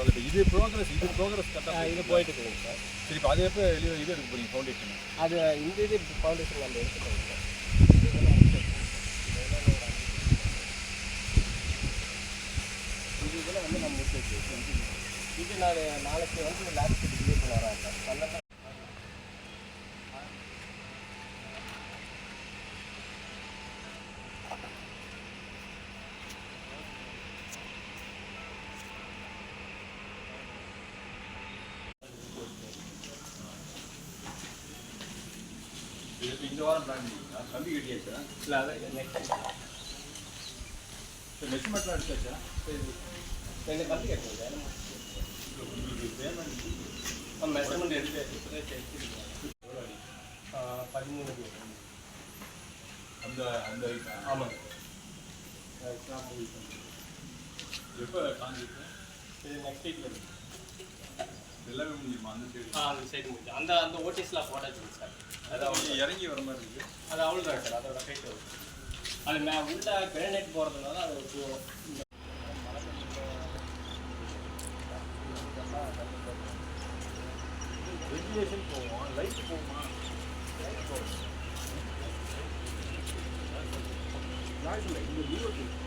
வந்துட்டு இது ப்ரோக்ரஸ் கரெக்டாக இது போயிட்டு இருக்குங்க சார். சரி இப்போ அது எப்போ இது எடுக்க போகிறீங்க ஃபவுண்டேஷன்? அது இந்த ஃபவுண்டேஷன் நம்ம எடுத்துக்கோங்க சார். இதில் வந்து நம்ம முடிச்சு வச்சு இது நான் நாளைக்கு வந்து லேப்க்கு டிகிரி பண்ண வரேன் சார். நல்லா இந்த வாரம் பிளான் பண்ணிங்களா? கம்பி கட்டியாச்சா? இல்லை அதான் நெக்ஸ்ட் மெஷர்மெண்ட்லாம் எடுத்தாச்சா? ரெண்டு கம்பி கட்டுங்க சார். உங்களுக்கு பேமெண்ட் மெஷர்மெண்ட் எடுத்து 13 அந்த அந்த ஆமாங்க. எப்போ காஞ்சிருக்கு? இது நெக்ஸ்ட் வீக்கில் இருக்குது. எல்லாமே முடியுமா அந்த சைடு? அந்த சைடு முடிஞ்சு அந்த ஓடிஸ்லாம் போட்டாச்சுங்க சார். அதான் இறங்கி வர மாதிரி இருக்குது. அது அவ்வளோதான் சார். அதோட ஹைட் வரும். அது உள்ள கிரானைட் போகிறதுனால அது வென்டிலேஷன் போவோம், லைட் போகுமா? லைட் போகும். லைட் இல்லை, இந்த